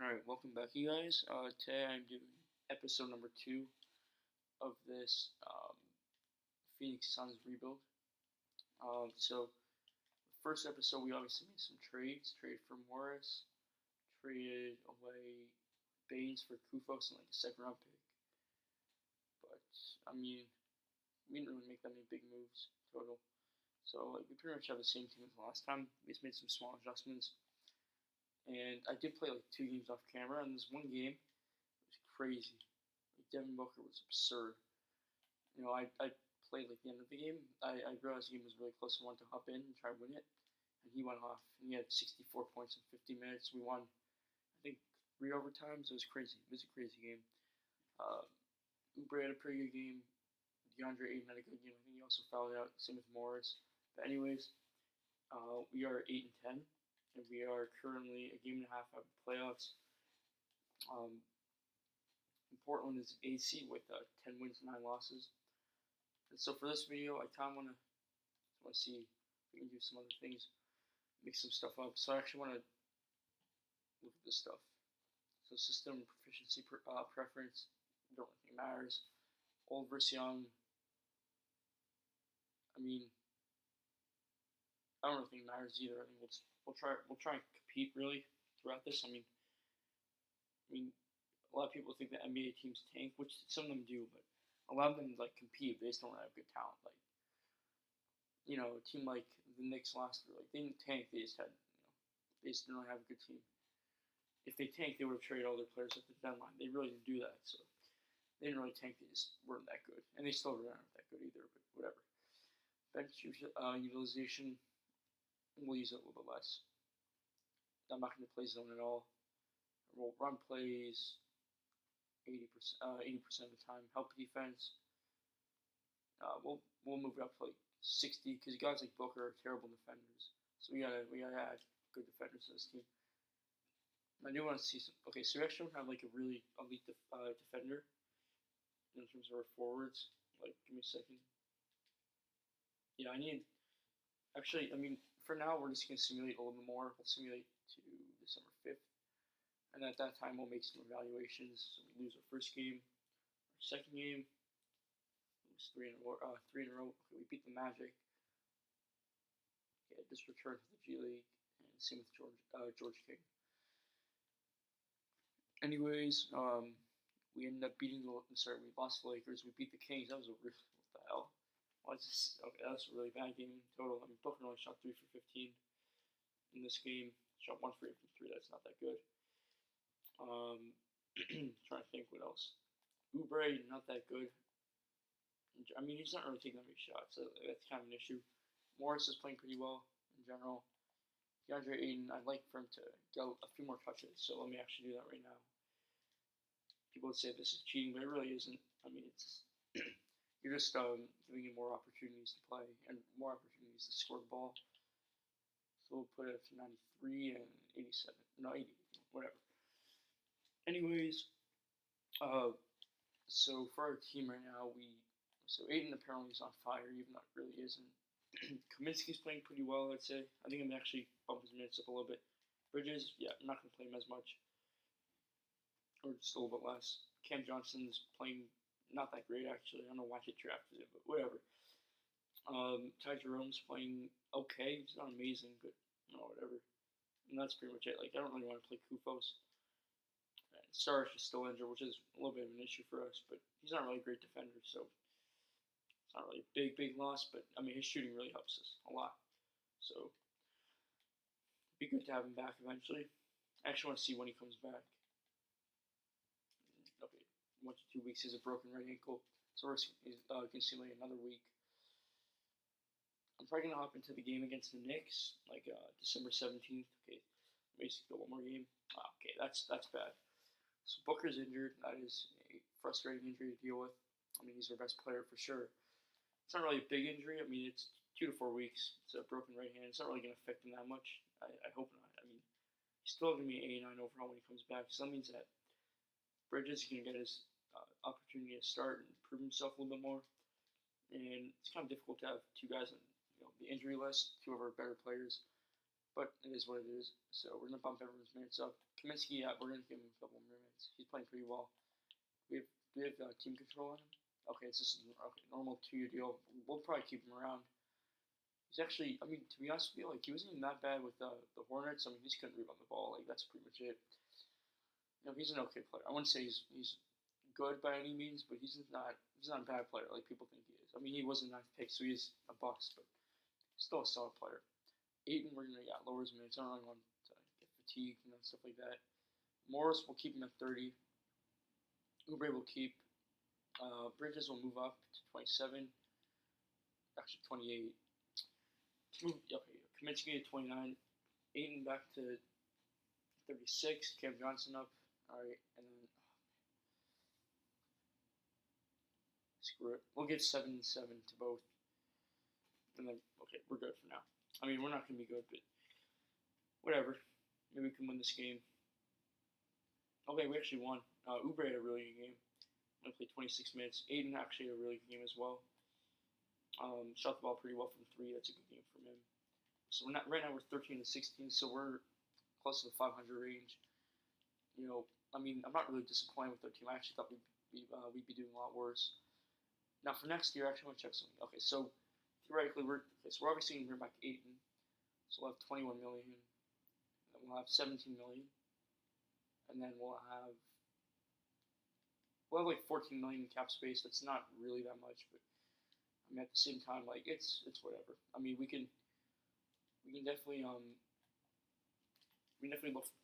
Alright, welcome back, you guys. Today I'm doing episode number 2 of this Phoenix Suns rebuild. The first episode, we obviously made some trades. Traded for Morris, traded away Baines for Kufos and like a second round pick. But, I mean, we didn't really make that many big moves total. So, we pretty much have the same team as last time. We just made some small adjustments. And I did play like 2 games off camera, and this one game was crazy. Like Devin Booker was absurd. I played like the end of the game. I realized the game was really close. I wanted to hop in and try to win it, and he went off. And he had 64 points in 50 minutes. We won, I think, 3 overtimes. It was crazy. It was a crazy game. Oubre had a pretty good game. DeAndre Ayton had a good game. I think he also fouled out. Same with Morris. But anyways, we are 8-10. And we are currently a game and a half out of the playoffs. Portland is AC with 10 wins, 9 losses. And so for this video, I kind of want to see if we can do some other things, mix some stuff up. So I actually want to look at this stuff. So system proficiency preference, don't really think it matters. Old versus young. I mean, I don't really think it matters either. I think we'll try and compete really throughout this. I mean, a lot of people think that NBA teams tank, which some of them do, but a lot of them like compete. They just don't have good talent. Like, a team like the Knicks last year, like they didn't tank. They just they just didn't really have a good team. If they tanked, they would have traded all their players at the deadline. They really didn't do that, so they didn't really tank. They just weren't that good, and they still aren't that good either. But whatever. Bench utilization. We'll use it a little bit less. I'm not going to play zone at all. We'll run plays 80% of the time. Help defense. We'll move it up to like 60 because guys like Booker are terrible defenders. So we gotta add good defenders to this team. I do want to see some. Okay, so we actually don't have like a really elite defender in terms of our forwards. Like, give me a second. Yeah, I need. Actually, I mean, for now, we're just going to simulate a little bit more. We'll simulate to December 5th. And at that time, we'll make some evaluations. So we lose our first game. Our second game, it was 3 in a row. Okay, we beat the Magic. Okay, just returned to the G League. And same with George King. Anyways, we ended up beating we lost the Lakers. We beat the Kings. That was what the hell? Okay, that's a really bad game total. I mean, Booker only shot 3 for 15 in this game. Shot 1 for 8 from 3. That's not that good. Trying to think what else. Oubre, not that good. I mean, he's not really taking that many shots, so that's kind of an issue. Morris is playing pretty well in general. DeAndre Ayton, I'd like for him to go a few more touches, so let me actually do that right now. People would say this is cheating, but it really isn't. I mean, it's you're just giving him more opportunities to play and more opportunities to score the ball. So we'll put it to 93 and 87. No, 80, whatever. Anyways, so for our team right now, so Ayton apparently is on fire, even though it really isn't. Kaminsky's playing pretty well, I'd say. I think I'm actually bump his minutes up a little bit. Bridges, yeah, I'm not going to play him as much. Or just a little bit less. Cam Johnson's playing not that great, actually. I don't know why he drafted him, but whatever. Ty Jerome's playing okay. He's not amazing, but whatever. And that's pretty much it. Like, I don't really want to play Kufos. And Starish is still injured, which is a little bit of an issue for us, but he's not really a great defender, so it's not really a big loss, but, I mean, his shooting really helps us a lot. So, it'd be good to have him back eventually. I actually want to see when he comes back. Okay, 1 to 2 weeks. He has a broken right ankle, so we're going to simulate another week. I'm probably going to hop into the game against the Knicks, like December 17th. Okay, basically one more game. Okay, that's bad. So Booker's injured. That is a frustrating injury to deal with. I mean, he's our best player for sure. It's not really a big injury. I mean, it's 2 to 4 weeks. It's a broken right hand. It's not really going to affect him that much. I hope not. I mean, he's still going to be 89 overall when he comes back. So that means that Bridges can get his opportunity to start and prove himself a little bit more. And it's kind of difficult to have 2 guys on the injury list, 2 of our better players. But it is what it is. So we're going to bump everyone's minutes up. Kaminsky, yeah, we're gonna give him a couple more minutes. He's playing pretty well. We have team control on him. Okay, it's just okay normal 2-year deal. We'll probably keep him around. He's actually, I mean, to be honest with you, like he wasn't even that bad with the Hornets. I mean, he just couldn't rebound the ball. Like that's pretty much it. He's an okay player. I wouldn't say he's good by any means, but he's not a bad player like people think he is. I mean, he was a ninth pick, so he's a bust, but still a solid player. Ayton, we're gonna lower his minutes. I don't really want to get fatigued and stuff like that. Morris, we'll keep him at 30. Oubre will keep. Bridges will move up to 27. Actually, 28. Okay, Kaminsky at 29. Ayton back to 36. Cam Johnson up. All right, and then screw it. We'll give 7 and 7 to both. And then, okay, we're good for now. I mean, we're not going to be good, but whatever. Maybe we can win this game. Okay, we actually won. Oubre had a really good game. I played 26 minutes. Ayton actually had a really good game as well. Shot the ball pretty well from 3. That's a good game from him. So right now we're 13 and 16, so we're close to the 500 range. I mean, I'm not really disappointed with our team. I actually thought we'd be doing a lot worse. Now for next year, I actually want to check something. Okay, so theoretically we're obviously going to bring back Ayton, so we'll have 21 million. And then we'll have 17 million, and then we'll have like 14 million in cap space. That's not really that much, but I mean at the same time, like it's whatever. I mean we can definitely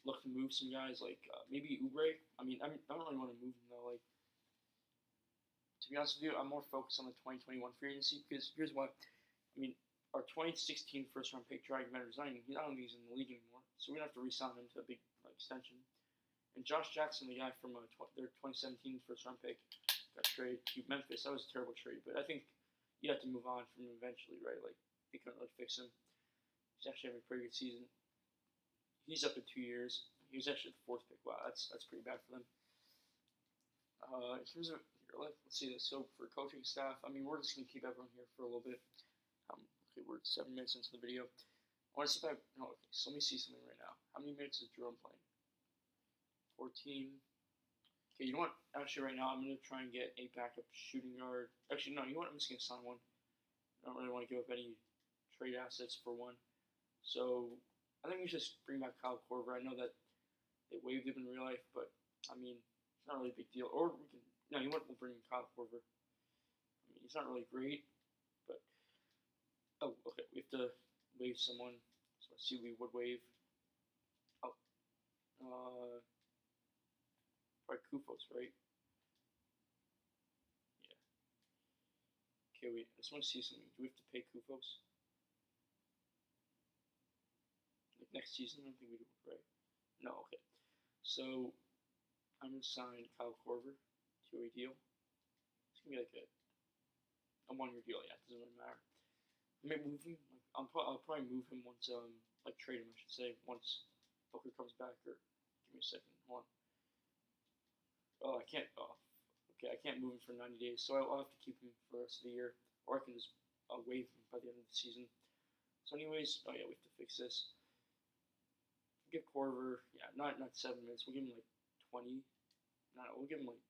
look to move some guys like maybe Oubre. I mean I don't really want to move him though. Like to be honest with you, I'm more focused on the 2021 free agency because here's what I mean. Our 2016 first round pick, Dragon Bender, I don't think he's in the league anymore, so we don't have to re-sign him to a big extension. And Josh Jackson, the guy from their 2017 first round pick, got traded to Memphis. That was a terrible trade, but I think you have to move on from him eventually, right? Like they couldn't really fix him. He's actually having a pretty good season. He's up in 2 years. He was actually the 4th pick. Wow, that's pretty bad for them. In terms of let's see this. So for coaching staff, I mean we're just gonna keep everyone here for a little bit. Okay, we're 7 minutes into the video. I want to see if okay, so let me see something right now. How many minutes is Jerome playing? 14. Okay, you know what? Actually, right now I'm gonna try and get a backup shooting guard. Actually, no. You know what? I'm just gonna sign one. I don't really want to give up any trade assets for one. So I think we should just bring back Kyle Korver. I know that they waived him in real life, but I mean it's not really a big deal. Or we can. No, you know what? We'll bring in Kyle Korver. I mean he's not really great, but okay. We have to waive someone. So I see we would waive. Probably Kufos, right? Yeah. Okay, wait. I just want to see something. Do we have to pay Kufos? Like next season? I don't think we do, right? No, okay. So, I'm going to sign Kyle Korver to a deal. It's going to be like a 1-year deal, yeah. It doesn't really matter. I may move him. I'll probably move him once, like trade him, I should say, once Booker comes back, or give me a second. Hold on. Oh, I can't. Oh, okay, I can't move him for 90 days, so I'll have to keep him for the rest of the year, or I can just waive him by the end of the season. So, anyways, oh yeah, we have to fix this. Give Korver, yeah, not 7 minutes. We'll give him like 20. No, we'll give him like.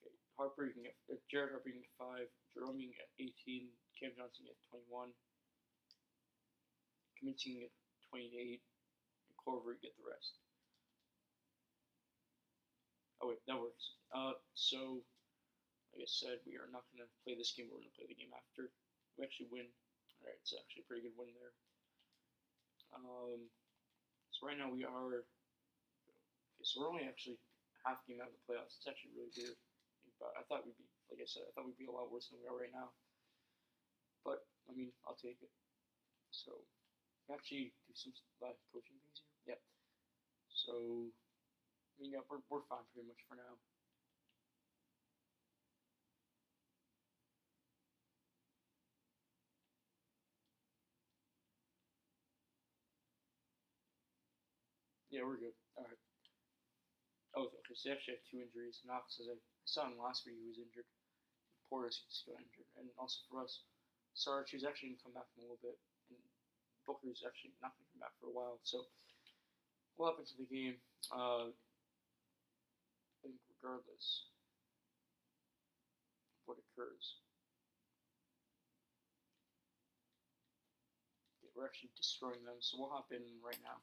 Okay, Harper, you can get Jared Harper, you can get 5. Jerome, you can get 18. Cam Johnson, you get 21. Kaminsky, you can get 28. And Korver, you get the rest. Oh wait, that works. So, like I said, we are not going to play this game. We're going to play the game after. We actually win. All right, it's actually a pretty good win there. So right now we are. Okay, so we're only actually half game out of the playoffs. It's actually really weird. But I thought we'd be, like I said, I thought we'd be a lot worse than we are right now. But I mean, I'll take it. So, actually do some live coaching things here. Yep. So. I mean, yeah, we're fine pretty much for now. Yeah, we're good. All right. Oh, okay. So they actually have 2 injuries. Knox, as I saw him last week, he was injured. Portis just got injured, and also for us, Sarge, who's actually going to come back in a little bit, and Booker's actually not going to come back for a while. So what happened to the game? I think regardless of what occurs, okay, we're actually destroying them. So what happened right now?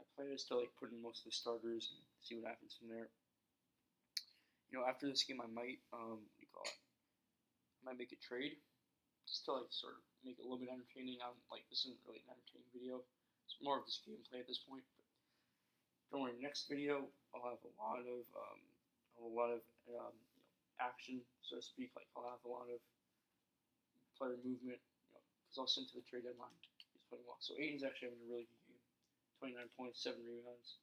My plan is to like put in most of the starters and see what happens from there. After this game, I might what do you call it? I might make a trade just to like sort of make it a little bit entertaining. I'm like, this isn't really an entertaining video. It's more of just gameplay at this point. But don't worry, next video I'll have a lot of action, so to speak. Like I'll have a lot of player movement, because I'll send to the trade deadline. He's playing well. So Aiden's actually having a really good game. 29 points, 7 rebounds.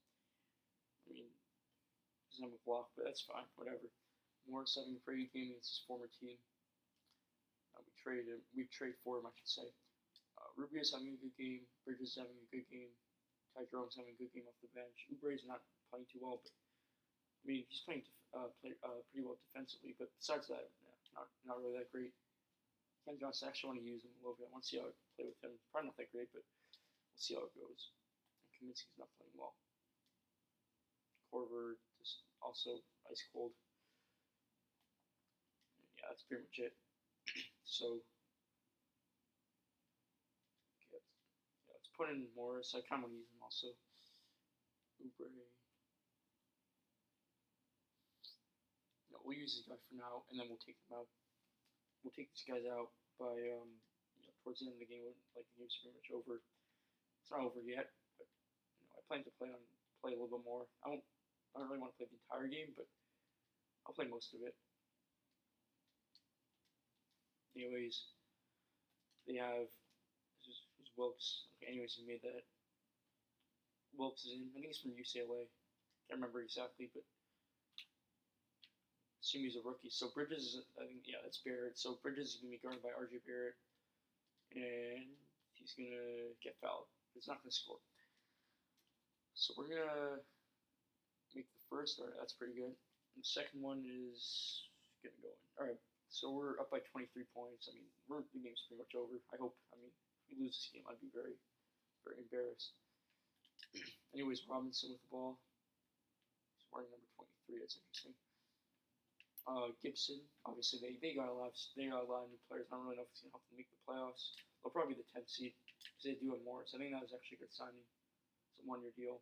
I mean, he doesn't have a block, but that's fine. Whatever. Morris having a pretty good game against his former team. We traded for him, I should say. Rubio's having a good game. Bridges having a good game. Ty Jerome's having a good game off the bench. Oubre's not playing too well, but I mean he's playing pretty well defensively. But besides that, not really that great. Ken Johnson, I actually want to use him a little bit. I want to see how I play with him. Probably not that great, but we'll see how it goes. And Kaminsky's not playing well. Korver just also ice cold. And yeah, that's pretty much it. So, okay, let's put in Morris. I kind of want to use him also. Oubre. No, we'll use this guy for now, and then we'll take them out. We'll take these guys out by towards the end of the game. Like the game's pretty much over. It's not over yet, but I plan to play a little bit more. I don't really want to play the entire game, but I'll play most of it. Anyways, they have who's Wilkes. Okay, anyways, he made that. Wilkes is in. I think he's from UCLA. Can't remember exactly, but assume he's a rookie. So Bridges is, I think, yeah, that's Barrett. So Bridges is gonna be guarded by RJ Barrett, and he's gonna get fouled. He's not gonna score. So we're gonna make the first. All right, that's pretty good. And the second one is getting going. All right. So we're up by 23 points. I mean, the game's pretty much over. I hope. I mean, if we lose this game, I'd be very, very embarrassed. Anyways, Robinson with the ball. He's wearing number 23. That's interesting. Gibson. Obviously, they got a lot of new players. I don't really know if it's gonna help them make the playoffs. They'll probably be the 10th seed because they do have Morris. I think that was actually a good signing. It's a 1-year deal.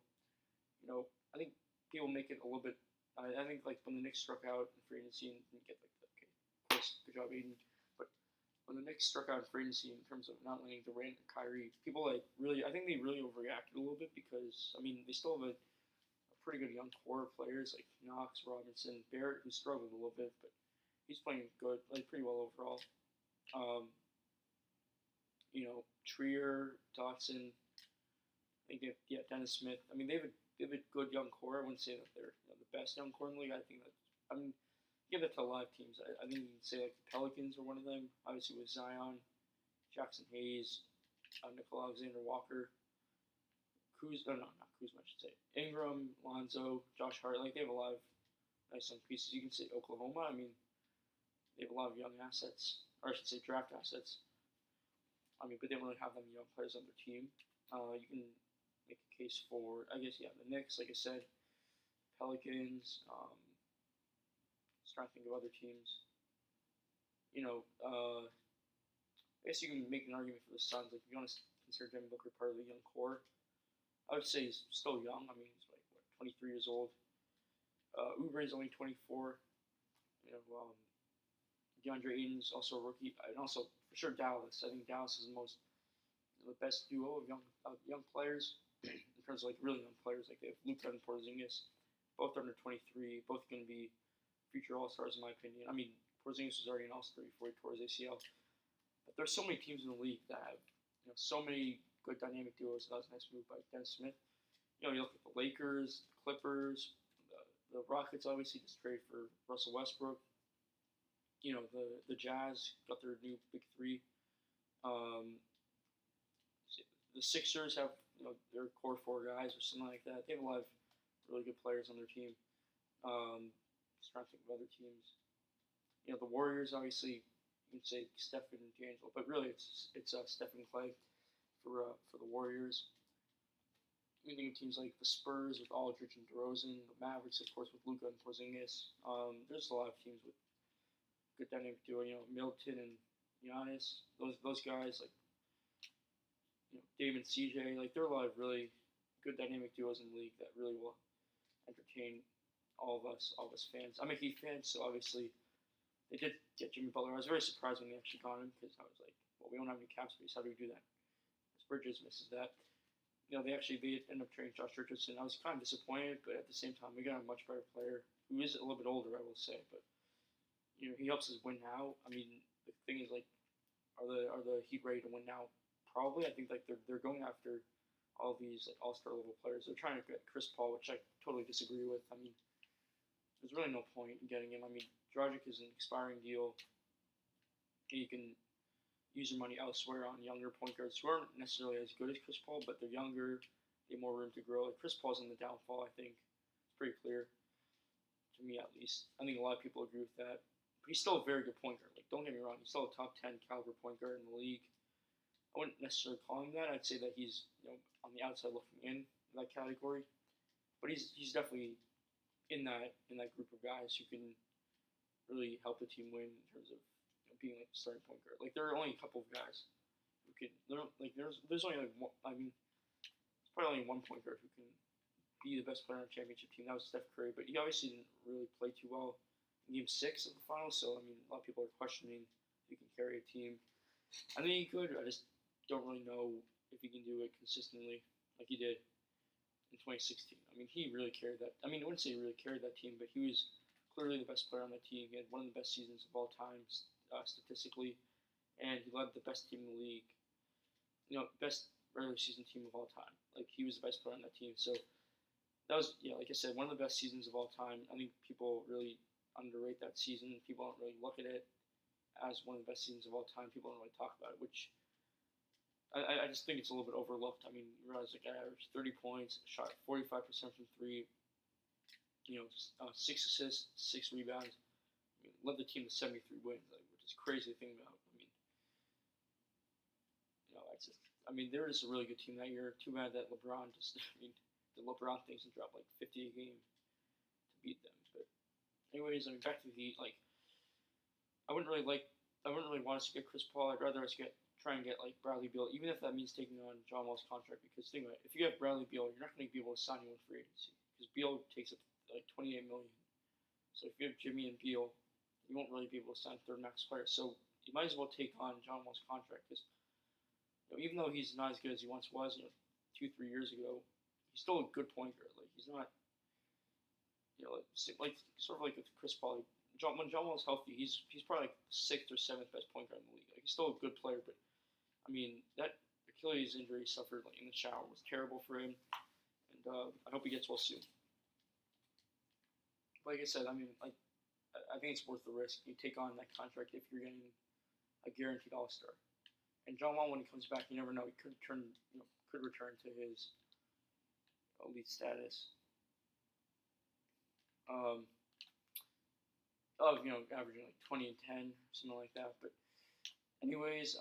I think people make it a little bit. I think like when the Knicks struck out in free agency and didn't get like the good job, Aiden. But when the Knicks struck out in free agency in terms of not letting Durant and Kyrie, people I think they really overreacted a little bit because I mean they still have a pretty good young core of players like Knox, Robinson, Barrett, who struggled a little bit, but he's playing good, like pretty well overall. Trier, Dotson, I think Dennis Smith. I mean they have a good young core. I wouldn't say that they're the best young core in the league. I think that give it to a lot of teams. I think you can say like the Pelicans are one of them. Obviously with Zion, Jackson Hayes, Nickel Alexander-Walker, not Kuzma, I should say. Ingram, Lonzo, Josh Hart. Like they have a lot of nice young pieces. You can say Oklahoma. I mean, they have a lot of young assets, or I should say draft assets. I mean, but they don't really have them young players on their team. You can make a case for, I guess, the Knicks, like I said, Pelicans. Trying to think of other teams. I guess you can make an argument for the Suns. Like if you want to consider Devin Booker part of the young core, I would say he's still young. I mean, he's like 23 years old. Oubre is only 24. DeAndre Ayton's also a rookie, and also for sure Dallas. I think Dallas is the best duo of young players in terms of like really young players. Like they have Luka and Porzingis, both under 23, both going to be future All-Stars in my opinion. I mean, Porzingis was already an All-Star before he tore his ACL. But there's so many teams in the league that have so many good dynamic duos. That was a nice move by Dennis Smith. You look at the Lakers, the Clippers, the Rockets obviously just traded for Russell Westbrook. The Jazz got their new big three. The Sixers have their core 4 guys or something like that. They have a lot of really good players on their team. Just trying to think of other teams. The Warriors, obviously, you can say Stephen and D'Angelo, but really it's Stephen Clay for the Warriors. you think of teams like the Spurs with Aldridge and DeRozan, the Mavericks, of course, with Luka and Porzingis. There's a lot of teams with good dynamic duo. Middleton and Giannis. Those guys like Dame and CJ. Like there are a lot of really good dynamic duos in the league that really will entertain all of us fans. I'm a Heat fan, so obviously they did get Jimmy Butler. I was very surprised when they actually got him because I was like, well, we don't have any cap space. How do we do that? Because Bridges misses that. They ended up trading Josh Richardson. I was kind of disappointed, but at the same time, we got a much better player who is a little bit older, I will say, but he helps us win now. I mean, the thing is like, are the Heat ready to win now? Probably. I think like they're going after all these like all-star level players. They're trying to get Chris Paul, which I totally disagree with. I mean, there's really no point in getting him. I mean, Dragic is an expiring deal. You can use your money elsewhere on younger point guards who aren't necessarily as good as Chris Paul, but they're younger, they have more room to grow. Like Chris Paul's in the downfall, I think. It's pretty clear, to me at least. I think a lot of people agree with that. But he's still a very good point guard. Like, don't get me wrong, he's still a top 10 caliber point guard in the league. I wouldn't necessarily call him that. I'd say that he's on the outside looking in that category. But he's definitely in that group of guys who can really help the team win in terms of being like a starting point guard. Like there are only a couple of guys who can. There's only like one, I mean, there's probably only one point guard who can be the best player on a championship team. That was Steph Curry, but he obviously didn't really play too well in Game 6 of the finals. So I mean, a lot of people are questioning if he can carry a team. I think he could. I just don't really know if he can do it consistently like he did in 2016. I mean, he really carried that. I mean, I wouldn't say he really carried that team, but he was clearly the best player on that team. He had one of the best seasons of all time statistically, and he led the best team in the league. Best regular season team of all time. Like he was the best player on that team. So that was, like I said, one of the best seasons of all time. I think people really underrate that season. People don't really look at it as one of the best seasons of all time. People don't really talk about it, which I just think it's a little bit overlooked. I mean, you realize like I averaged 30 points, shot 45% from three. 6 assists, 6 rebounds. I mean, led the team to 73 wins, which is crazy to think about. I mean, they were just a really good team that year. Too bad that LeBron the LeBron things and dropped like 50 a game to beat them. But anyways, back to the Heat. Like, I wouldn't really want us to get Chris Paul. I'd rather us try and get like Bradley Beal, even if that means taking on John Wall's contract. Because think about it, if you have Bradley Beal, you're not going to be able to sign anyone free agency because Beal takes up like $28 million. So if you have Jimmy and Beal, you won't really be able to sign third max players. So you might as well take on John Wall's contract because even though he's not as good as he once was, 2-3 years ago, he's still a good point guard. Like he's not, like sort of like with Chris Paul. When John Wall's healthy, he's probably like the 6th or 7th best point guard in the league. Like he's still a good player, but I mean that Achilles injury he suffered like in the shower was terrible for him, and I hope he gets well soon. Like I said, I mean, like I think it's worth the risk. You take on that contract if you're getting a guaranteed All-Star. And John Wall, when he comes back, you never know. He could return to his elite status. Averaging like 20 and 10, something like that. But anyways,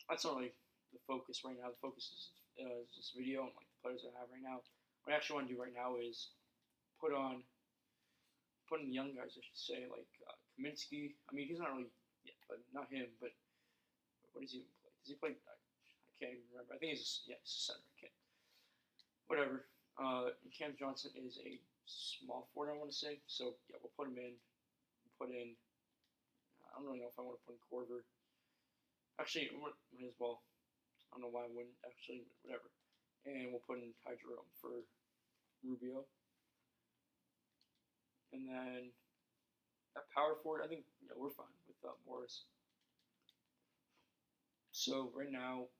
that's not really the focus right now. The focus is this video and like the players that I have right now. What I actually want to do right now is put in the young guys, I should say, like Kaminsky. I mean, he's not really, but not him. But what does he even play? Does he play? I can't even remember. I think he's a center. I can't. Whatever. And Cam Johnson is a small forward, I want to say. So yeah, we'll put him in. I don't really know if I want to put in Korver. Actually, might as well. I don't know why I wouldn't. Actually, whatever. And we'll put in Ty Jerome for Rubio. And then at power forward, I think we're fine with Morris. So right now,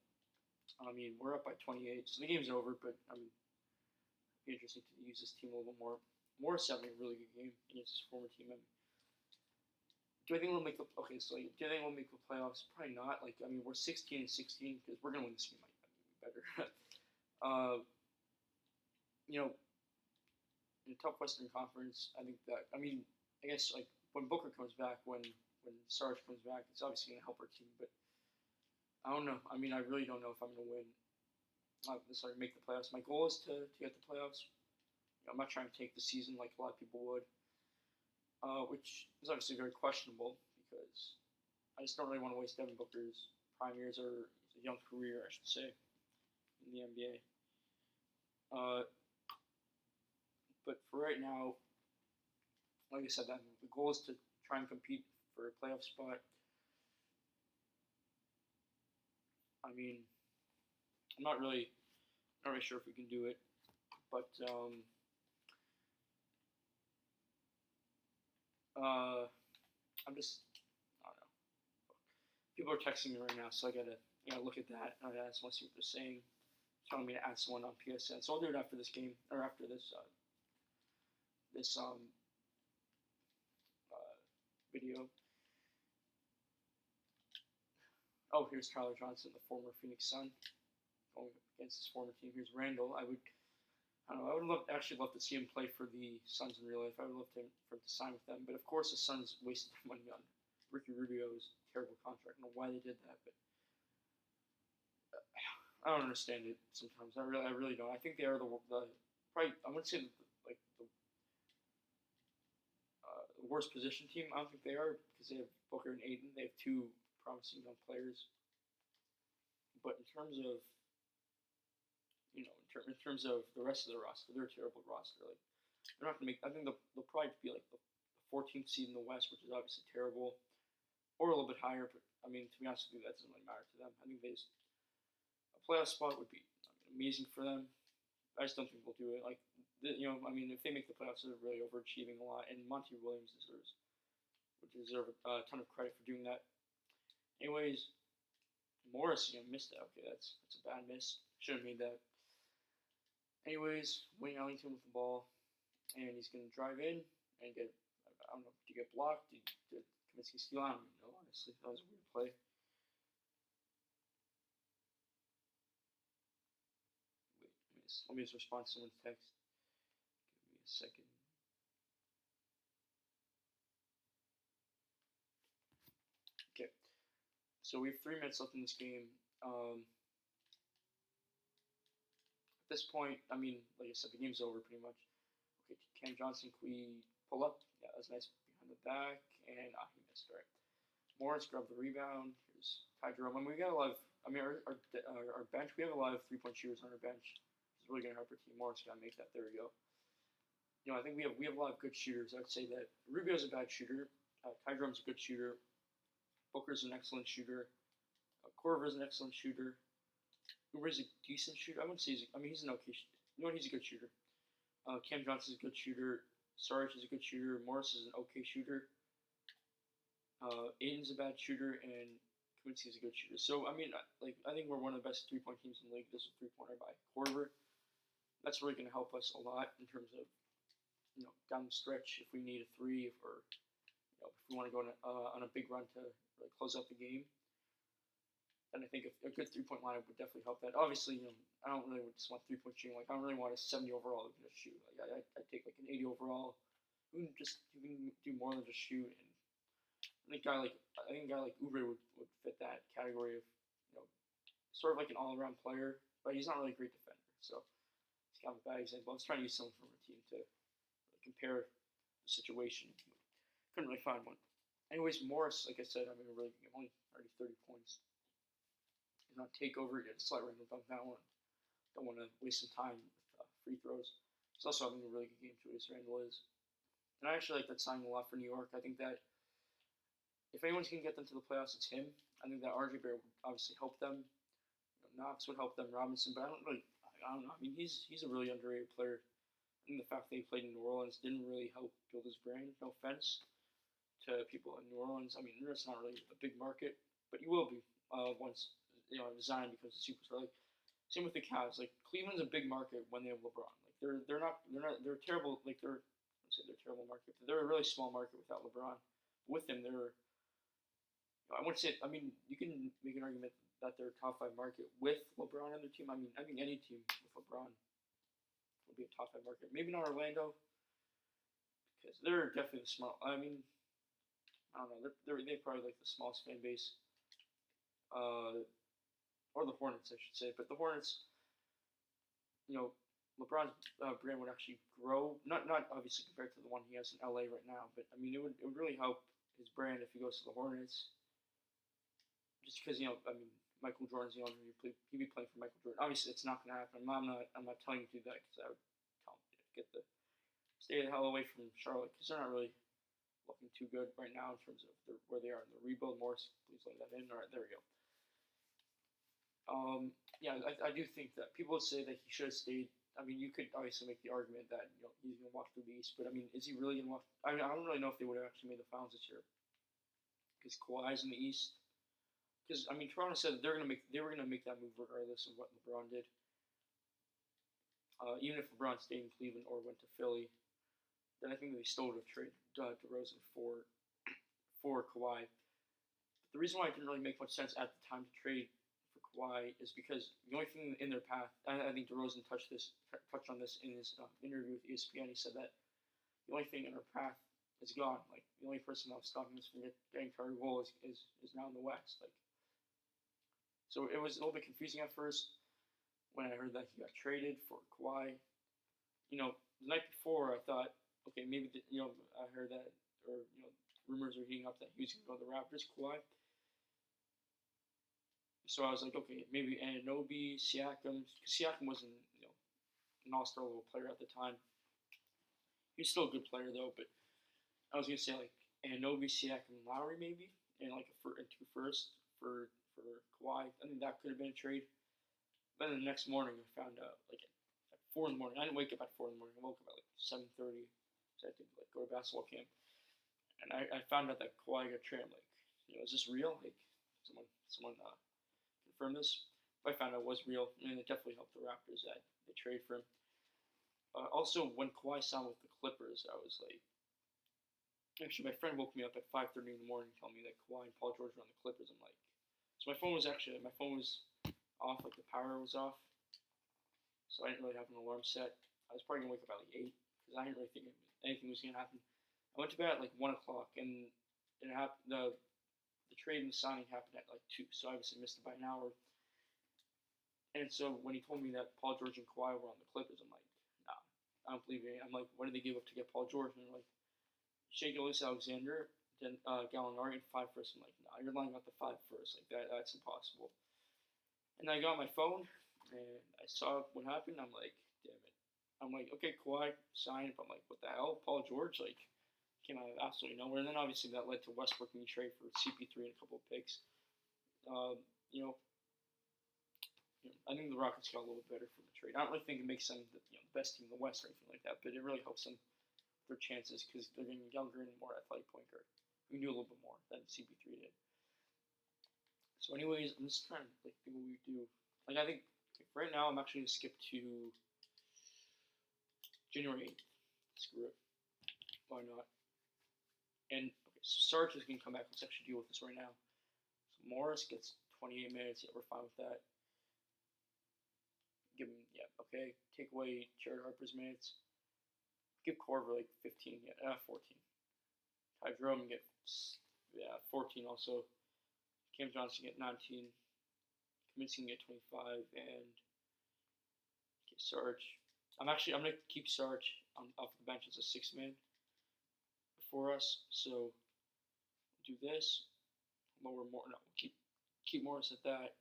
I mean, we're up by 28, so the game's over. But I mean, it'd be interesting to use this team a little bit more. Morris having a really good game against his former team. I mean, do I think we'll make the playoffs? Probably not. Like, I mean, we're 16-16 because we're gonna win this game. Better. In a tough Western Conference, I think that, I guess, like, when Booker comes back, when Sarge comes back, it's obviously going to help our team, but I don't know. I mean, I really don't know if I'm going to win sorry, make the playoffs. My goal is to get the playoffs. I'm not trying to take the season like a lot of people would, which is obviously very questionable because I just don't really want to waste Devin Booker's prime years or his young career, I should say, in the NBA. But for right now, like I said, the goal is to try and compete for a playoff spot. I mean, I'm not really sure if we can do it, but I'm just, I don't know. People are texting me right now, so I gotta, look at that. I just want to see what they're saying. Telling me to add someone on PSN, so I'll do it after this game or after this video. Oh, here's Tyler Johnson, the former Phoenix Sun, going against his former team. Here's Randall. I don't know. I would actually love to see him play for the Suns in real life. I would love for him to sign with them. But of course, the Suns wasted their money on Ricky Rubio's terrible contract. I don't know why they did that, but I don't understand it sometimes. I really don't. I think they are the probably I wouldn't say the worst position team. I don't think they are because they have Booker and Ayton. They have two promising young players. But in terms of in terms of the rest of the roster, they're a terrible roster. Like they're not gonna make. I think they'll probably be like the 14th seed in the West, which is obviously terrible, or a little bit higher. But I mean, to be honest with you, that doesn't really matter to them. I think a playoff spot would be amazing for them. I just don't think they'll do it. Like I mean, if they make the playoffs, they're really overachieving a lot, and Monty Williams would deserve a ton of credit for doing that. Anyways, Morris, missed that. Okay, that's a bad miss. Should have made that. Anyways, Wayne Ellington with the ball, and he's going to drive in and get, I don't know, did he get blocked? Did Kaminsky steal? I don't even know, honestly. That was a weird play. Wait, let me just respond to someone's text. Give me a second. Okay, so we have 3 minutes left in this game. At this point, I mean, like I said, the game's over pretty much. Okay, Cam Johnson, can we pull up? Yeah, that was nice behind the back, and he missed. All right. Morris grabbed the rebound. Here's Ty Jerome. I mean, we got a lot of, I mean, our bench, we have a lot of 3-point shooters on our bench. It's really going to help our team. Morris got to make that. There we go. I think we have a lot of good shooters. I'd say that Rubio's a bad shooter. Ty Jerome's a good shooter. Booker's an excellent shooter. Korver's an excellent shooter. Uber's a decent shooter. I wouldn't say he's an okay shooter. He's a good shooter. Cam Johnson's a good shooter. Sarge is a good shooter. Morris is an okay shooter. Aiden's a bad shooter, and Kaminsky's a good shooter. So, I mean, I think we're one of the best 3-point teams in the league. This is a 3-pointer by Korver. That's really going to help us a lot in terms of, down the stretch if we need a 3 or, if we want to go on a big run to really close out the game. And I think a good 3-point lineup would definitely help that. Obviously, I don't really just want 3-point shooting. Like, I don't really want a 70 overall to just shoot. Like, I'd take like an 80 overall. Who can do more than just shoot. And I think a guy like Oubre would fit that category of, sort of like an all-around player, but he's not really a great defender. So it's kind of a bad example. I was trying to use someone from our team to compare the situation. Couldn't really find one. Anyways, Morris, like I said, having a really good game, only already 30 points. Not take over, get a slight random dunk that one. Don't want to waste some time with free throws. He's also having a really good game too, as Randall is. And I actually like that signing a lot for New York. I think that if anyone's going to get them to the playoffs, it's him. I think that RJ Barrett would obviously help them. Knox would help them, Robinson, but I don't know. I mean, he's a really underrated player. I think the fact that he played in New Orleans didn't really help build his brand. No offense to people in New Orleans. I mean, it's not really a big market, but he will be once Zion becomes a superstar. Like same with the Cavs. Like Cleveland's a big market when they have LeBron. Like they're terrible. Like they're a terrible market. They're a really small market without LeBron. With them, I wouldn't say. I mean, you can make an argument that they're a top 5 market with LeBron on their team. I mean, I think any team with LeBron would be a top 5 market. Maybe not Orlando because they're definitely the small. I mean, I don't know. They're probably like the smallest fan base. Or the Hornets, I should say. But the Hornets, you know, LeBron's brand would actually grow. Not obviously compared to the one he has in LA right now, but I mean it would really help his brand if he goes to the Hornets. Just because I mean Michael Jordan's the owner, he'd be playing for Michael Jordan. Obviously, it's not going to happen. I'm not telling you to do that because I would tell him get the stay the hell away from Charlotte because they're not really looking too good right now in terms of where they are in the rebuild. Morris, please let that in. All right, there we go. Yeah, I do think that people would say that he should have stayed. I mean, you could obviously make the argument that he's going to walk through the East, but I mean, is he really going to walk? I mean, I don't really know if they would have actually made the finals this year because Kawhi's in the East. Because I mean, Toronto said they were going to make that move regardless of what LeBron did. Even if LeBron stayed in Cleveland or went to Philly, then I think they still would have traded DeRozan for Kawhi. But the reason why it didn't really make much sense at the time to trade for Kawhi is because the only thing in their path, I think DeRozan touched on this in his interview with ESPN. He said that the only thing in our path is gone. Like the only person that was stopping us from getting to our goal is now in the West. Like, so it was a little bit confusing at first when I heard that he got traded for Kawhi. The night before I thought, okay, maybe I heard that, or rumors are heating up that he was going to go to the Raptors, Kawhi. So I was like, okay, maybe Anunoby, Siakam. Because Siakam wasn't an all-star level player at the time. He's still a good player though, but I was gonna say like Anunoby, Siakam, and Lowry maybe, and like and two firsts for Kawhi. I think that could have been a trade. But then the next morning, I found out like at 4 in the morning. I didn't wake up at 4 in the morning. I woke up at like 7:30, so I had to like go to basketball camp. And I found out that Kawhi got traded. I'm like, is this real? Like, someone confirm this? But I found out it was real, and it definitely helped the Raptors that they traded for him. Also, when Kawhi signed with the Clippers, I was like, actually, my friend woke me up at 5:30 in the morning, telling me that Kawhi and Paul George were on the Clippers. I'm like, so my phone was off, like the power was off, so I didn't really have an alarm set. I was probably gonna wake up at like 8 because I didn't really think anything was gonna happen. I went to bed at like 1 o'clock, and it happened. The trade and the signing happened at like 2, so I obviously missed it by an hour. And so when he told me that Paul George and Kawhi were on the Clippers, I'm like, nah, I don't believe it. I'm like, what did they give up to get Paul George? And they're like, Shai Gilgeous-Alexander, then Gallinari, and 5 first. I'm like, nah, you're lying about the 5 first. Like that's impossible. And I got my phone and I saw what happened. I'm like, damn it. I'm like, okay, Kawhi signed. But I'm like, what the hell? Paul George like came out of absolutely nowhere. And then obviously that led to Westbrook being traded for CP3 and a couple of picks. I think the Rockets got a little bit better from the trade. I don't really think it makes them the best team in the West or anything like that, but it really helps them their chances because they're getting younger and more athletic point guard. We knew a little bit more than CP3 did. So, anyways, I'm just trying to think what we do. Like, I think right now I'm actually gonna skip to January 8th. Screw it. Why not? And okay, so Sarge is gonna come back. Let's actually deal with this right now. So Morris gets 28 minutes. Yeah, we're fine with that. Give him, yeah, okay. Take away Jared Harper's minutes. Give Korver like 15, 14. Ty Jerome get 14 also. Cam Johnson get 19. Kaminsky can get 25, and Sarge. I'm gonna keep Sarge off the bench as a 6-man for us. So do this. Lower more. No, keep Morris at that.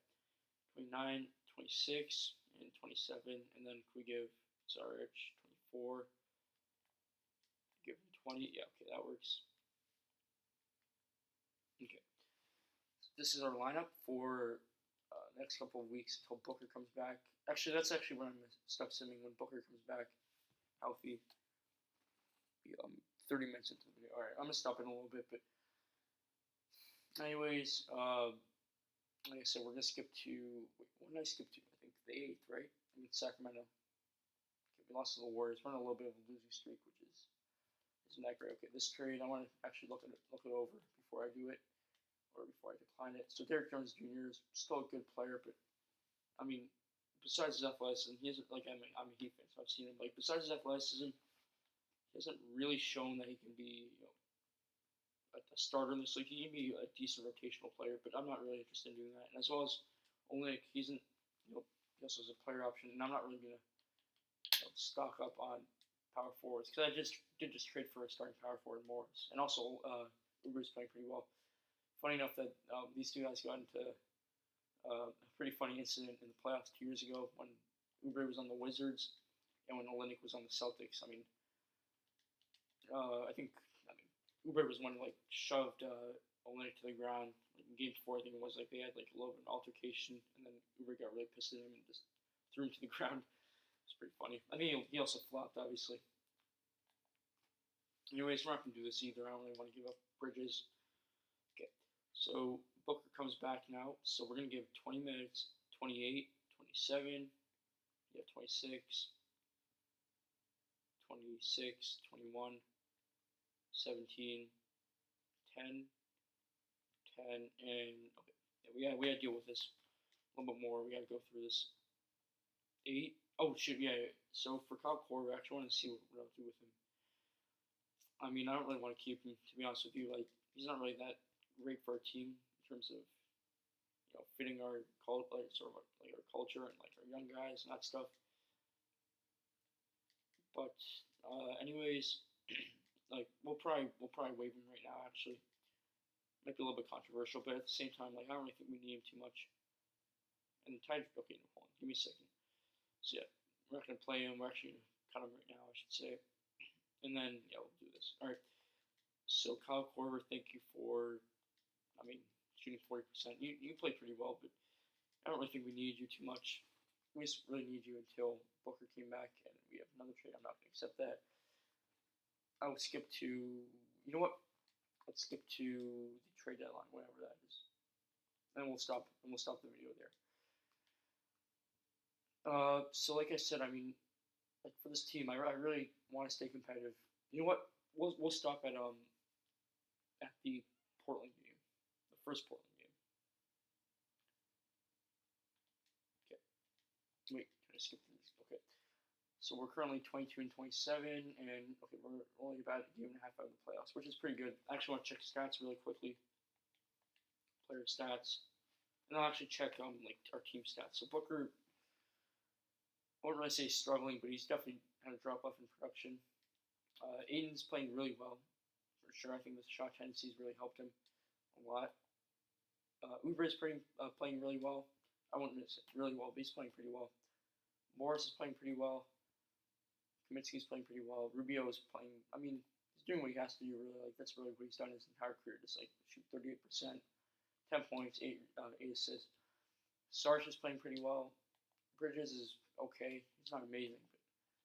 29, 26, and 27, and then we give Sarge 24. Give him 20. Yeah, okay, that works. Okay. So this is our lineup for next couple of weeks until Booker comes back. Actually, that's actually when I'm going to stop simming when Booker comes back healthy. Be 30 minutes into the video. All right, I'm going to stop in a little bit, but anyways, like I said, we're going to skip to, when did I skip to? I think the 8th, right? I mean, Sacramento. Okay, we lost to the Warriors. We're on a little bit of a losing streak, which isn't that great. Okay, this trade, I want to actually look it over before I do it, or before I decline it. So Derrick Jones Jr. is still a good player, but I mean, besides his athleticism, he isn't like I'm a Heat fan, so I've seen him. Like besides his athleticism, he hasn't really shown that he can be a starter in this league. He can be a decent rotational player, but I'm not really interested in doing that. And as well as only he isn't just as a player option, and I'm not really gonna stock up on power forwards because I did trade for a starting power forward Morris, and also Uber's playing pretty well. Funny enough that these two guys got into a pretty funny incident in the playoffs 2 years ago when Uber was on the Wizards and when Olynyk was on the Celtics. I mean, Uber was one who like shoved Olynyk to the ground. Like, in Game 4, I think it was like they had like a little bit of an altercation, and then Uber got really pissed at him and just threw him to the ground. It's pretty funny. I think he also flopped, obviously. Anyways, we're not gonna do this either. I don't really want to give up Bridges. Okay, so Booker comes back now, so we're gonna give 20 minutes, 28, 27, 26, 26, 21, 17, 10, 10, and okay, yeah, we gotta deal with this a little bit more. We gotta go through this. 8. Oh shoot, yeah. So for Kyle Korver, I actually want to see what I'll do with him. I mean, I don't really want to keep him, to be honest with you. Like, he's not really that great for our team in terms of fitting our sort of like our culture and like our young guys and that stuff. But anyways, like we'll probably waive him right now. Actually, might be a little bit controversial, but at the same time, like I don't really think we need him too much. And the Tide, okay, no, hold on, give me a second. So yeah, we're not gonna play him. We're actually gonna cut him right now, I should say. And then yeah, we'll do this. All right. So Kyle Korver, thank you for, shooting 40%. You played pretty well, but I don't really think we need you too much. We just really need you until Booker came back and we have another trade. I'm not gonna accept that. I will skip to, you know what? Let's skip to the trade deadline, whatever that is. And we'll stop the video there. So like I said, like for this team, I really want to stay competitive. You know what? We'll stop at the Portland game, the first Portland game. Okay. Wait, can I skip this? Okay. So we're currently 22 and 27, and okay, we're only about a game and a half out of the playoffs, which is pretty good. I actually want to check stats really quickly. Player stats, and I'll actually check like our team stats. So Booker, I wouldn't really say struggling, but he's definitely had a drop off in production. Aiden's playing really well, for sure. I think the shot tendencies really helped him a lot. Uber is playing really well. I wouldn't say really well, but he's playing pretty well. Morris is playing pretty well. Kaminsky's playing pretty well. Rubio is playing. He's doing what he has to do. Really, like that's really what he's done his entire career. Just like shoot 38%, 10 points, 8 assists. Sarge is playing pretty well. Bridges is okay. He's not amazing, but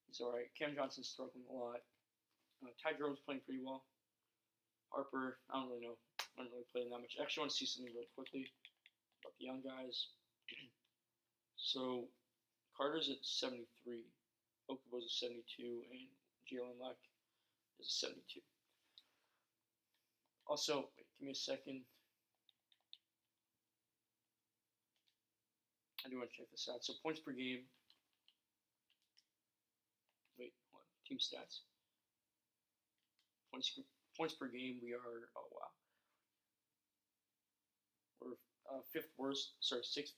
he's all right. Cam Johnson's struggling a lot. Ty Jerome's playing pretty well. Harper, I don't really know. I don't really play him that much. I actually want to see something really quickly about the young guys. So Carter's at 73. Okubo's a 72, and Jalen Leck is a 72. Also, wait, give me a second. I do want to check this out. So points per game. Wait, hold on. Team stats. Points per game. We are. Oh wow. We're fifth worst. Sorry, sixth.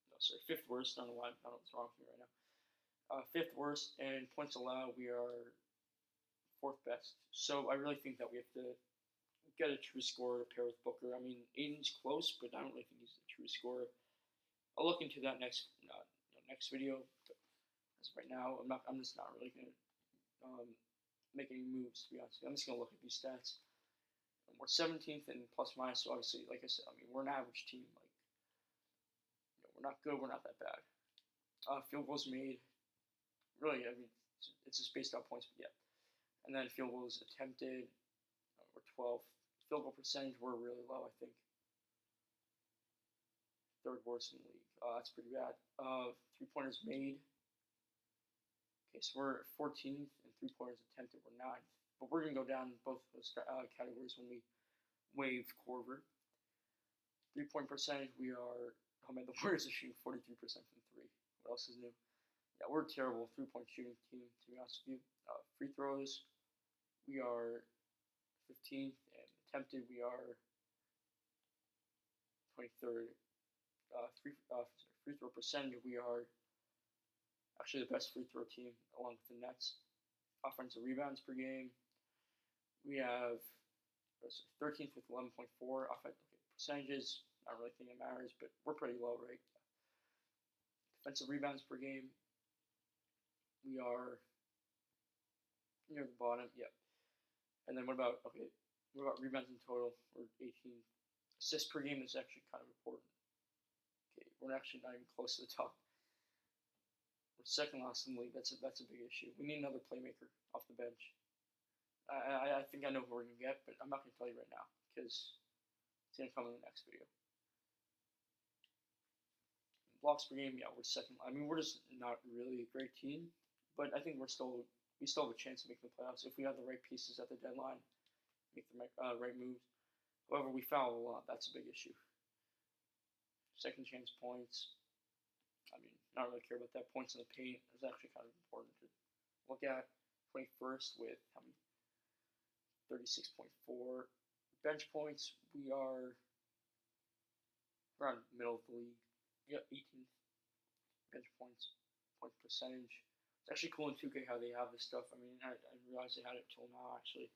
No, sorry, fifth worst. I don't know why. I don't know what's wrong with me right now. Fifth worst, and points allowed. We are fourth best. So I really think that we have to get a true scorer to pair with Booker. Aiden's close, but I don't really think he's a true scorer. I'll look into that next video. But as of right now, I'm just not really gonna make any moves. To be honest, I'm just gonna look at these stats. And we're 17th in plus minus, so obviously, like I said, we're an average team. Like, we're not good, we're not that bad. Field goals made, really, it's just based on points, but yeah. And then field goals attempted, we're 12th. Field goal percentage, we're really low, I think. Third worst in the league. That's pretty bad. 3-pointers made. Okay, so we're 14th, and 3-pointers attempted, we're 9th. But we're going to go down in both of those categories when we waive Korver. 3-point percentage, we are, the Warriors are shooting 43% from 3. What else is new? Yeah, we're a terrible 3-point shooting team, to be honest with you. Free throws, we are 15th, and attempted, we are 23rd. Free throw percentage, we are Actually, the best free throw team along with the Nets. Offensive rebounds per game. We have 13th with 11.4 offensive percentages. Not really think it matters, but we're pretty low, right? Defensive rebounds per game. We are near the bottom. Yep. And then what about rebounds in total? We're 18. Assists per game is actually kind of important. Okay, we're actually not even close to the top. We're second last in the league. That's a big issue. We need another playmaker off the bench. I think I know who we're gonna get, but I'm not gonna tell you right now because it's gonna come in the next video. Blocks per game, yeah, we're second. I mean, we're just not really a great team, but I think we still have a chance to make the playoffs if we have the right pieces at the deadline, make the right moves. However, we foul a lot. That's a big issue. Second chance points. I mean, not really care about that. Points in the paint is actually kind of important to look at. 21st with how many? 36.4 bench points. We are around the middle of the league. We got 18th bench points percentage. It's actually cool in 2K how they have this stuff. I mean, I realized they had it till now actually.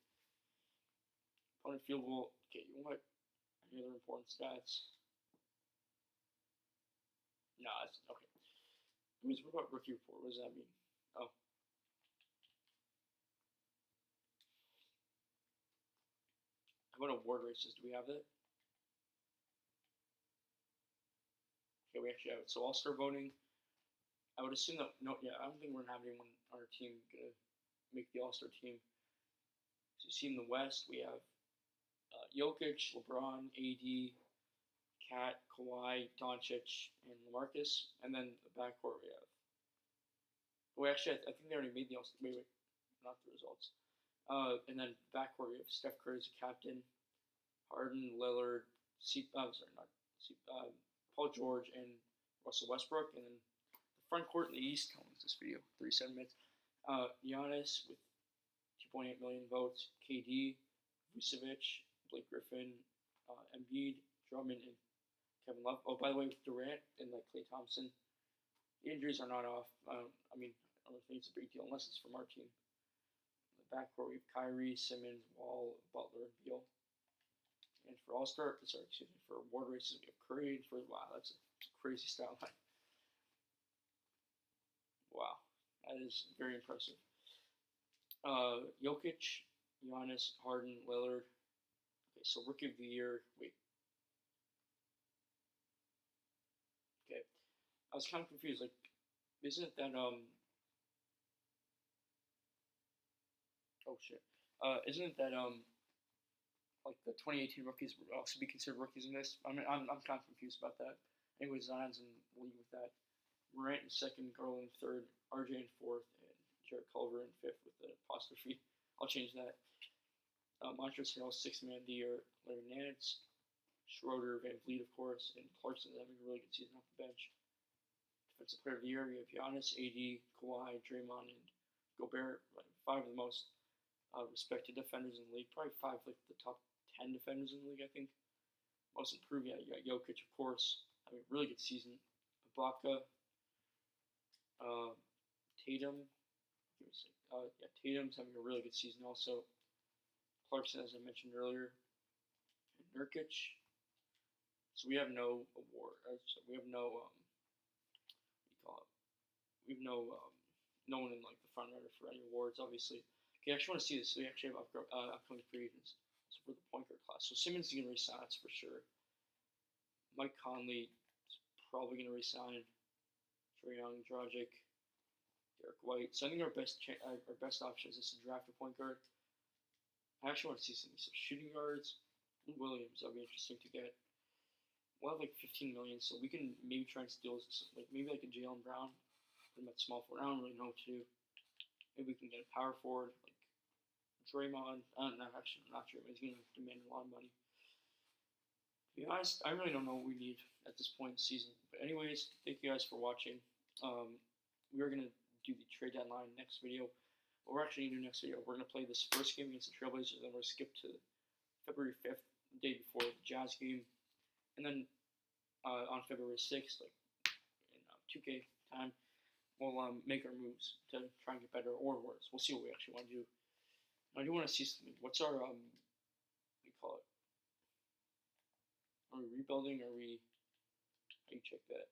Opponent field goal. Okay, you know what? Any other important stats? No, that's okay. Anyways, what about rookie report? What does that mean? Oh. How about award races? Do we have that? Okay, we actually have it. So All-Star voting. I would assume that I don't think we're gonna have anyone on our team gonna make the All-Star team. So you see in the West we have Jokic, LeBron, AD, Kat, Kawhi, Doncic, and LaMarcus, and then the backcourt we have. Well, actually, I think they already made the All-Star. Wait, not the results. And then backcourt we have Steph Curry as a captain, Harden, Lillard, Paul George, and Russell Westbrook, and then the front court in the East. How long is this video? 37 minutes. Giannis with 2.8 million votes. KD, Vucevic, Blake Griffin, Embiid, Drummond, and Kevin Love. Oh, by the way, with Durant and Klay Thompson, the injuries are not off. I don't think it's a big deal unless it's from our team. In the backcourt, we have Kyrie, Simmons, Wall, Butler, and Beal. And for for award races, we have Curry. That's a crazy style line. Wow, that is very impressive. Jokic, Giannis, Harden, Lillard. Okay, so Rookie of the Year. Wait. Okay, I was kind of confused. Like, isn't it that Oh shit. Isn't it that like the 2018 rookies would also be considered rookies in this? I mean, I'm kind of confused about that. Anyways, Zion's in the league with that. Morant in second, Garland in third, RJ in fourth, and Jarrett Culver in fifth with the apostrophe. I'll change that. Montrezl Harrell, sixth man of the year. Larry Nance, Schroeder, Van Vliet, of course, and Clarkson having a really good season off the bench. Defensive player of the year, we have Giannis, AD, Kawhi, Draymond, and Gobert. Five of the most respected defenders in the league. Probably five of the top 10 defenders in the league, I think. Most improved, yeah, you got Jokic, of course. I mean, really good season. Ibaka, Tatum. Tatum's having a really good season also. Clarkson, as I mentioned earlier. And Nurkic. So we have no award. So we have no, what do you call it? We have no one in the front runner for any awards, obviously. Okay, I actually want to see this. So we actually have upcoming free agents. So for the point guard class. So Simmons is going to resign, that's for sure. Mike Conley is probably going to resign. Trae Young, Dragic, Derek White. So I think our best options is to draft a point guard. I actually want to see some shooting guards. Williams, that'd be interesting to get. We'll have 15 million, so we can maybe try and steal maybe a Jaylen Brown. Put him at small forward. I don't really know what to do. Maybe we can get a power forward like Draymond. Actually, not Draymond. He's going to demand a lot of money. To be honest, I really don't know what we need at this point in the season. But anyways, thank you guys for watching. We're going to do the trade deadline next video. What we're actually going to do next video, we're going to play this first game against the Trailblazers, then we're going to skip to February 5th, the day before the Jazz game. And then on February 6th, in 2K time, we'll make our moves to try and get better or worse. We'll see what we actually want to do. I do want to see something. What's our what do you call it? Are we rebuilding? Are we? How do you check that?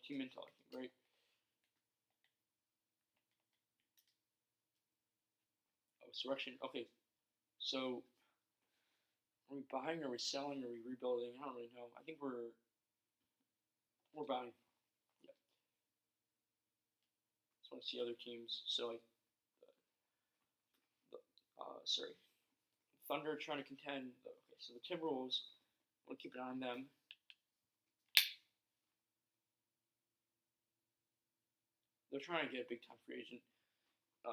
Team intel, I think, right? Oh, Surrection. Okay, so are we buying? Are we selling? Are we rebuilding? I don't really know. I think we're buying. Yeah. Just want to see other teams. So like, sorry, Thunder trying to contend. Okay, so the Timberwolves. We'll keep an eye on them. They're trying to get a big time free agent.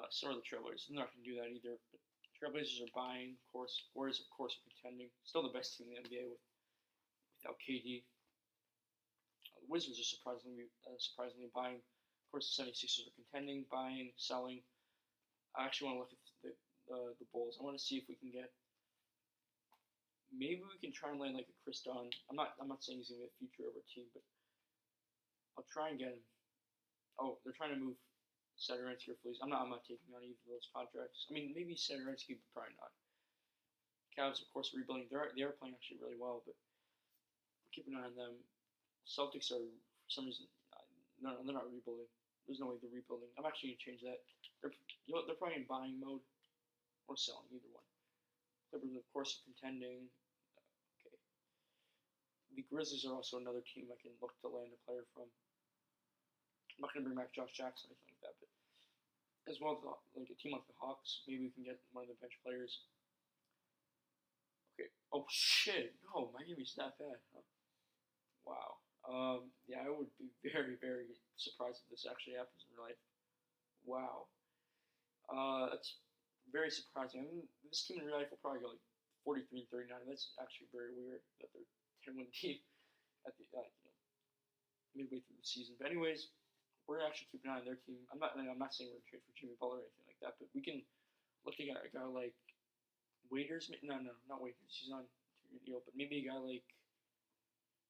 So are the Trailblazers. They're not going to do that either. But Trailblazers are buying, of course. Warriors, of course, are contending. Still the best team in the NBA without KD. The Wizards are surprisingly buying. Of course, the 76ers are contending, buying, selling. I actually want to look at the Bulls. I want to see if we can get. Maybe we can try and land like a Chris Dunn. I'm not saying he's gonna be the future of our team, but I'll try and get him. Oh, they're trying to move Satoransky or Fleece. I'm not taking on either of those contracts. I mean, maybe Satoransky, but probably not. Cavs, of course, rebuilding. They are playing actually really well, but keep an eye on them. Celtics are for some reason no, they're not rebuilding. There's no way they're rebuilding. I'm actually gonna change that. They're probably in buying mode or selling, either one. Clippers, of course, are contending. Okay. The Grizzlies are also another team I can look to land a player from. I'm not going to bring back Josh Jackson or anything like that, but as well as like a team like the Hawks, maybe we can get one of the bench players. Okay. Oh shit! No, Miami's that bad. Huh? Wow. Yeah, I would be very, very surprised if this actually happens in real life. Wow. That's very surprising. I mean, this team in real life will probably go like 43 and 39. That's actually very weird that they're 10-win team at the midway through the season. But anyways, we're actually keeping an eye on their team. I'm not saying we're gonna trade for Jimmy Butler or anything like that, but we can look at a guy like Waiters. No, not Waiters. He's on two-year deal, but maybe a guy like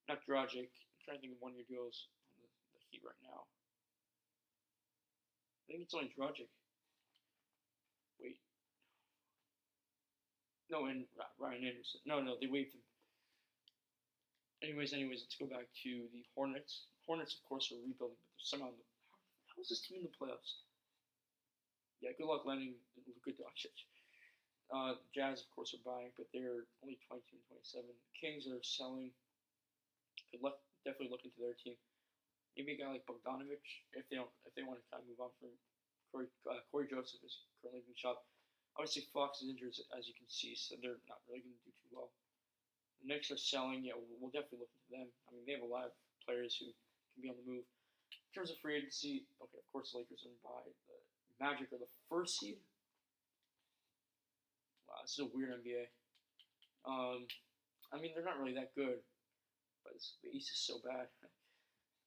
not Dragic. I'm trying to think of 1-year deals on the Heat right now. I think it's only Dragic. Wait. No, and Ryan Anderson. No, they waived him. Anyways, let's go back to the Hornets. Hornets, of course, are rebuilding, but they're somehow how is this team in the playoffs? Yeah, good luck landing Luka Doncic. Jazz, of course, are buying, but they're only 22 and 27. Kings are selling. Definitely look into their team. Maybe a guy like Bogdanovich, if they want to kind of move on from Corey Joseph is currently being shopped. Obviously, Fox is injured, as you can see, so they're not really going to do too well. The Knicks are selling. Yeah, we'll definitely look into them. I mean, they have a lot of players who can be on the move. In terms of free agency, okay, of course, the Lakers are going to buy. The Magic are the first seed. Wow, this is a weird NBA. I mean, they're not really that good, but the East is so bad.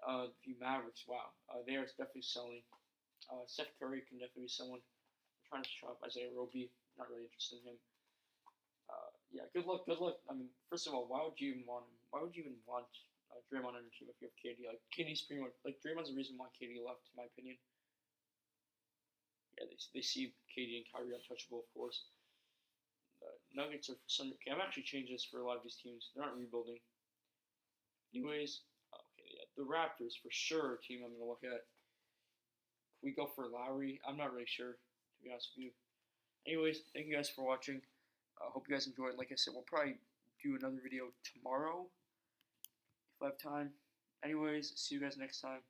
The Mavericks, wow, they are definitely selling. Seth Curry can definitely be someone. I'm trying to shop Isaiah Roby. Not really interested in him. Yeah, good luck. I mean, first of all, why would you even want him? Why would you even want Draymond on your team if you have KD? Like, KD's pretty much like Draymond's the reason why KD left, in my opinion. Yeah, they see KD and Kyrie untouchable, of course. The Nuggets are for some. Okay, I'm actually changing this for a lot of these teams. They're not rebuilding. Anyways, okay, yeah, the Raptors for sure. Team I'm gonna look at. Can we go for Lowry? I'm not really sure, to be honest with you. Anyways, thank you guys for watching. Hope you guys enjoyed. Like I said, we'll probably do another video tomorrow if I have time. Anyways, see you guys next time.